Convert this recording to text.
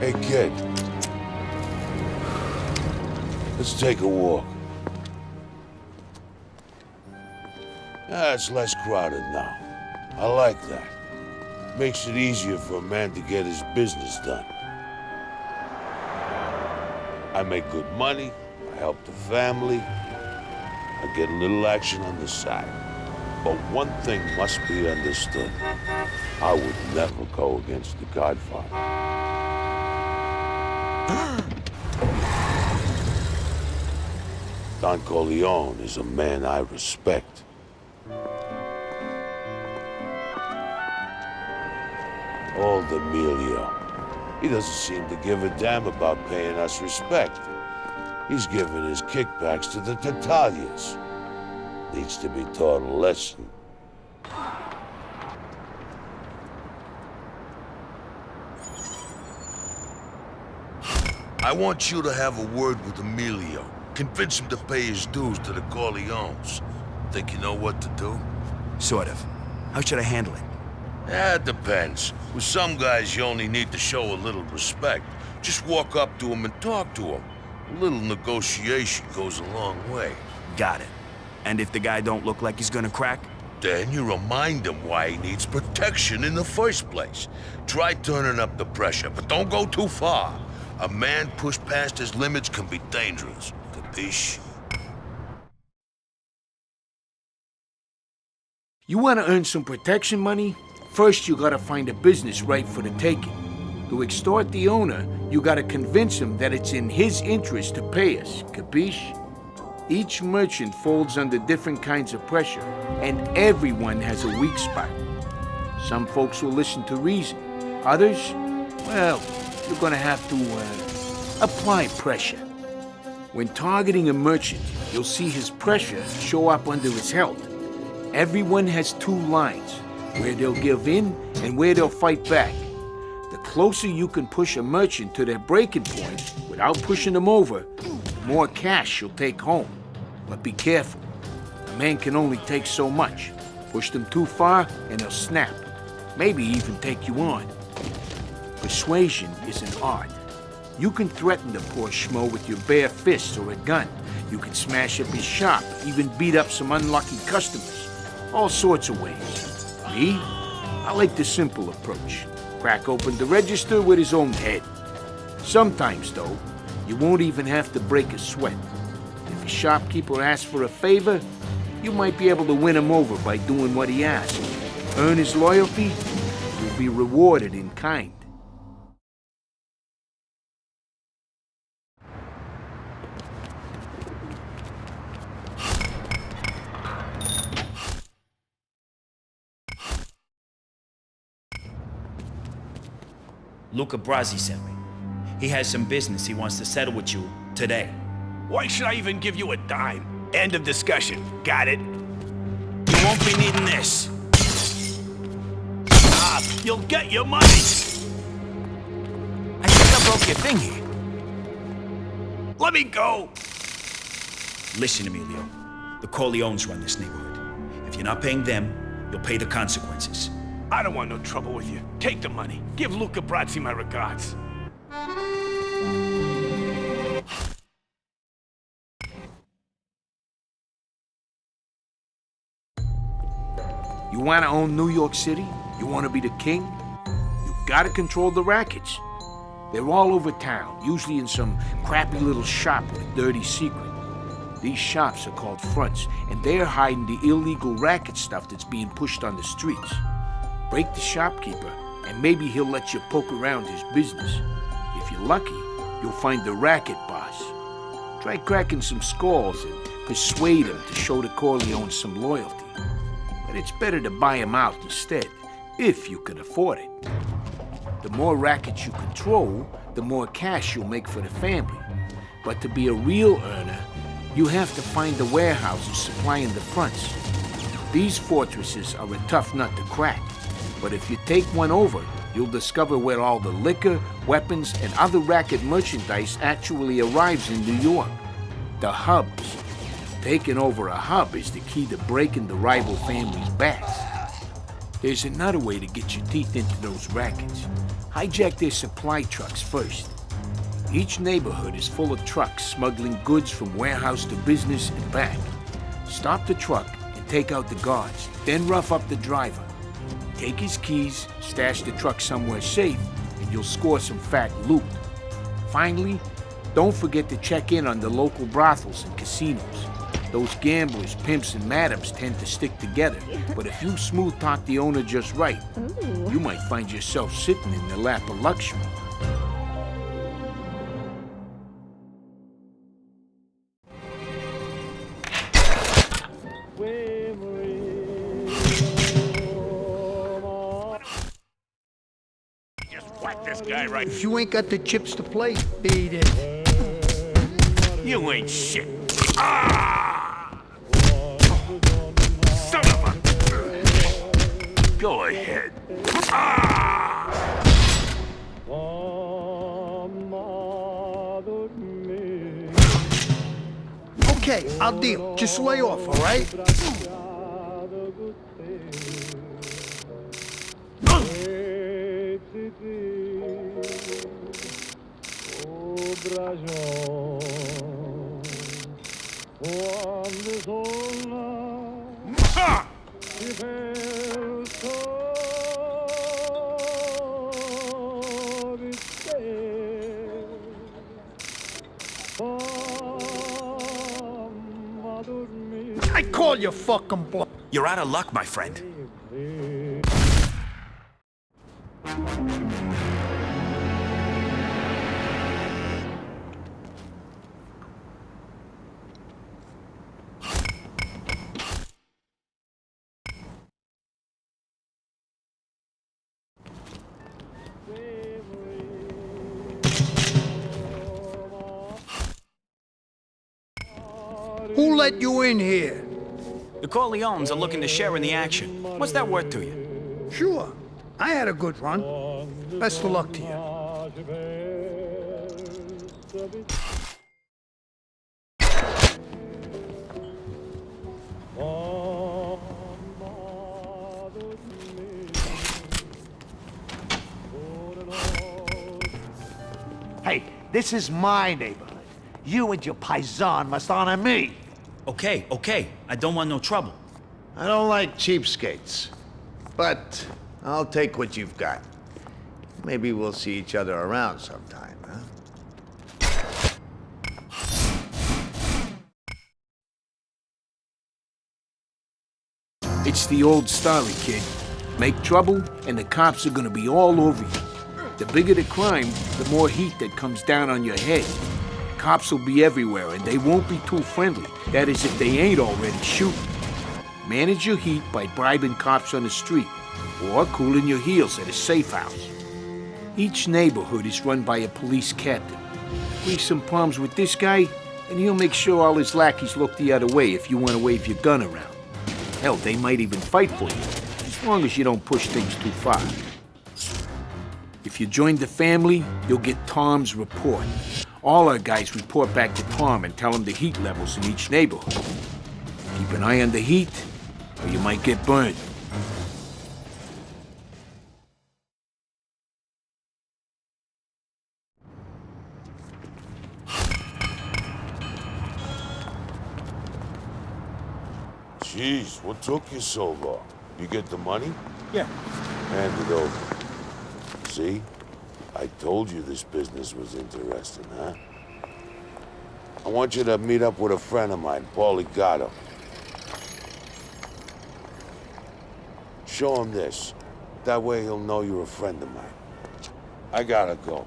Hey, kid. Let's take a walk. It's less crowded now. I like that. Makes it easier for a man to get his business done. I make good money, I help the family, I get a little action on the side. But one thing must be understood. I would never go against the Godfather. Don Corleone is a man I respect. Old Emilio. He doesn't seem to give a damn about paying us respect. He's giving his kickbacks to the Tatalias. Needs to be taught a lesson. I want you to have a word with Emilio. Convince him to pay his dues to the Corleones. Think you know what to do? Sort of. How should I handle it? It depends. With some guys, you only need to show a little respect. Just walk up to him and talk to him. A little negotiation goes a long way. Got it. And if the guy don't look like he's gonna crack? Then you remind him why he needs protection in the first place. Try turning up the pressure, but don't go too far. A man pushed past his limits can be dangerous. Capiche? You want to earn some protection money? First, you gotta find a business right for the taking. To extort the owner, you gotta convince him that it's in his interest to pay us, capiche? Each merchant folds under different kinds of pressure, and everyone has a weak spot. Some folks will listen to reason. Others, well, you're gonna have to, apply pressure. When targeting a merchant, you'll see his pressure show up under his health. Everyone has two lines, where they'll give in and where they'll fight back. The closer you can push a merchant to their breaking point without pushing them over, the more cash you'll take home. But be careful. A man can only take so much. Push them too far and they'll snap. Maybe even take you on. Persuasion is an art. You can threaten the poor schmo with your bare fists or a gun. You can smash up his shop, even beat up some unlucky customers. All sorts of ways. Me? I like the simple approach. Crack open the register with his own head. Sometimes, though, you won't even have to break a sweat. If a shopkeeper asks for a favor, you might be able to win him over by doing what he asks. Earn his loyalty, you'll be rewarded in kind. Luca Brasi sent me. He has some business he wants to settle with you today. Why should I even give you a dime? End of discussion. Got it? You won't be needing this. Ah, you'll get your money! I think I broke your thing here. Let me go! Listen, Emilio. The Corleones run this neighborhood. If you're not paying them, you'll pay the consequences. I don't want no trouble with you. Take the money. Give Luca Brasi my regards. You want to own New York City? You want to be the king? You gotta control the rackets. They're all over town, usually in some crappy little shop with a dirty secret. These shops are called fronts, and they're hiding the illegal racket stuff that's being pushed on the streets. Break the shopkeeper, and maybe he'll let you poke around his business. If you're lucky, you'll find the racket boss. Try cracking some skulls and persuade him to show the Corleones some loyalty. But it's better to buy him out instead, if you can afford it. The more rackets you control, the more cash you'll make for the family. But to be a real earner, you have to find the warehouses supplying the fronts. These fortresses are a tough nut to crack. But if you take one over, you'll discover where all the liquor, weapons, and other racket merchandise actually arrives in New York. The hubs. Taking over a hub is the key to breaking the rival family's backs. There's another way to get your teeth into those rackets. Hijack their supply trucks first. Each neighborhood is full of trucks smuggling goods from warehouse to business and back. Stop the truck and take out the guards, then rough up the driver. Take his keys, stash the truck somewhere safe, and you'll score some fat loot. Finally, don't forget to check in on the local brothels and casinos. Those gamblers, pimps, and madams tend to stick together, but if you smooth talk the owner just right, you might find yourself sitting in the lap of luxury. Just whack this guy right. If you ain't got the chips to play, beat it. You ain't shit. Ah! Son of a... Go ahead. Ah! Okay, I'll deal. Just lay off, all right? Ha! I call you fucking bluff. You're out of luck, my friend. Who let you in here? The Corleones are looking to share in the action. What's that worth to you? Sure. I had a good run. Best of luck to you. Hey, this is my neighborhood. You and your paisan must honor me. Okay, okay. I don't want no trouble. I don't like cheapskates, but I'll take what you've got. Maybe we'll see each other around sometime, huh? It's the old story, kid. Make trouble, and the cops are gonna be all over you. The bigger the crime, the more heat that comes down on your head. Cops will be everywhere, and they won't be too friendly. That is, if they ain't already shooting. Manage your heat by bribing cops on the street, or cooling your heels at a safe house. Each neighborhood is run by a police captain. Leave some problems with this guy, and he'll make sure all his lackeys look the other way if you want to wave your gun around. Hell, they might even fight for you, as long as you don't push things too far. If you join the family, you'll get Tom's report. All our guys report back to Tom and tell him the heat levels in each neighborhood. Keep an eye on the heat, or you might get burned. Jeez, what took you so long? You get the money? Yeah. Hand it over. See? I told you this business was interesting, huh? I want you to meet up with a friend of mine, Paulie Gatto. Show him this. That way he'll know you're a friend of mine. I gotta go.